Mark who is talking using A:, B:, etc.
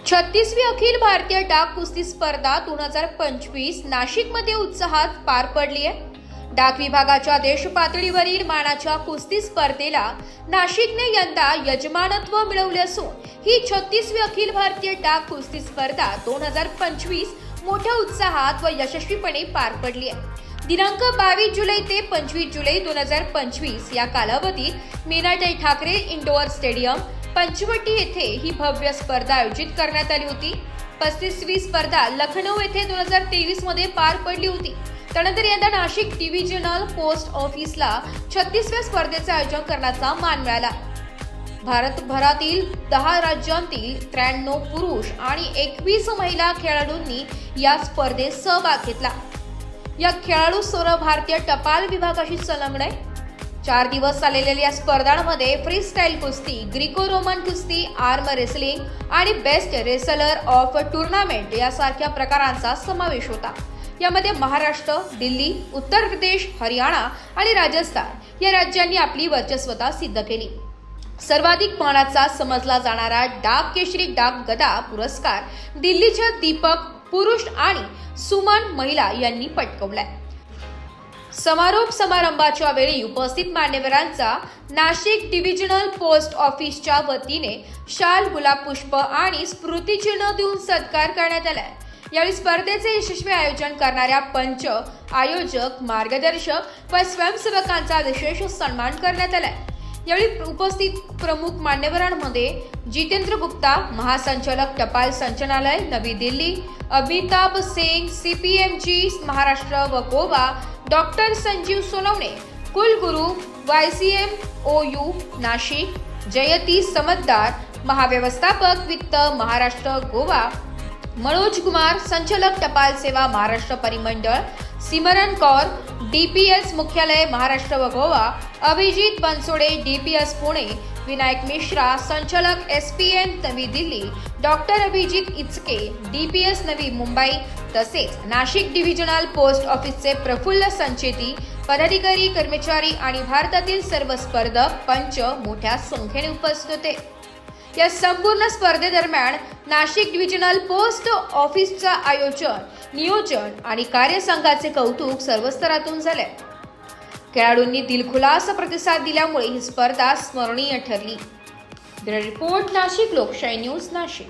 A: 36वी अखिल भारतीय डाक कुस्ती स्पर्धा 2025 नाशिकमध्ये उत्साहात पार पडली आहे। डाक विभागाच्या देश पातळीवरील मानाच्या कुस्ती स्पर्धेला नाशिकने यंदा यजमानत्व मिळवले असून ही 36वी अखिल भारतीय डाक कुस्ती स्पर्धा 2025 मोठ्या उत्साहात व यशस्वीपणे पार पडली आहे। दिनांक 22 जुलै ते 25 जुलै 2025 या कालावधीत मीनाताई ठाकरे इंडोर स्टेडियम पंचवटी येथे ही भव्य स्पर्धा आयोजित करण्यात आली होती। 35वी स्पर्धा लखनौ येथे 2023 मध्ये पार पडली होती। त्यानंतर यंदा नाशिक डिव्हिजनल पोस्ट ऑफिसला 36व्या स्पर्धेचे आयोजन करण्याचा मान मिळाला। भारतभरातील 10 राज्यांतील 93 पुरुष आणि 21 महिला खेळाडूंनी या स्पर्धेत सहभाग घेतला। या खेळाडू सर्व भारतीय टपाल विभागाशी संलग्न आहे। 4 दिवस चाललेल्या या स्पर्धांमध्ये फ्री स्टाईल कुस्ती, ग्रीको रोमन कुस्ती, आर्म रेसलिंग आणि बेस्ट रेसलर ऑफ टूर्नामेंट यासारख्या प्रकारांचा समावेश होता। यामध्ये महाराष्ट्र, दिल्ली, उत्तर प्रदेश, हरियाणा आणि राजस्थान या राज्यांनी आपली वर्चस्वता सिद्ध केली। सर्वाधिक मानाचा समजला जाणारा डाक केशरी डाक गदा पुरस्कार दिल्लीच्या दीपक पुरुष आणि सुमन महिला यांनी पटकावलाय। समारोप समारंभाच्या वेळी उपस्थित मान्यवरांचा नाशिक डिव्हिजनल पोस्ट ऑफिसच्या वतीने शाल, गुलाब पुष्प आणि स्मृतिचिन्ह देऊन सत्कार करण्यात आला। यावेळी स्पर्धेचे यशस्वी आयोजन करणाऱ्या पंच, आयोजक, मार्गदर्शक व स्वयंसेवकांचा विशेष सन्मान करण्यात आला। यावेळी उपस्थित प्रमुख मान्यवरांमध्ये जितेंद्र गुप्ता, महासंचालक टपाल संचालनालय नवी दिल्ली, अमिताभ सिंग, सीपीएमजी महाराष्ट्र व गोवा, डॉक्टर संजीव सोनवणे, कुलगुरू YCMOU नाशिक, जयती समद्दार, महाव्यवस्थापक वित्त महाराष्ट्र गोवा, मनोज कुमार, संचालक टपाल सेवा महाराष्ट्र परिमंडळ, सिमरन कौर, DPS मुख्यालय महाराष्ट्र व गोवा, अभिजित बनसोडे, DPS पुणे, विनायक मिश्रा, संचालक SPN नवी दिल्ली, डॉक्टर अभिजित इचके, DPS नवी मुंबई, तसेच नाशिक डिव्हिजनल पोस्ट ऑफिसचे प्रफुल्ल संचेती, पदाधिकारी, कर्मचारी आणि भारतातील सर्व स्पर्धक पंच मोठ्या संख्येने उपस्थित होते। या संपूर्ण स्पर्धेदरम्यान नाशिक डिव्हिजनल पोस्ट ऑफिसचा आयोजन, नियोजन आणि कार्यसंघाचे कौतुक सर्व स्तरातून झाले। खेळाडूंनी दिलखुलास प्रतिसाद दिल्यामुळे ही स्पर्धा स्मरणीय ठरली। ब्युरो रिपोर्ट, नाशिक लोकशाही न्यूज, नाशिक।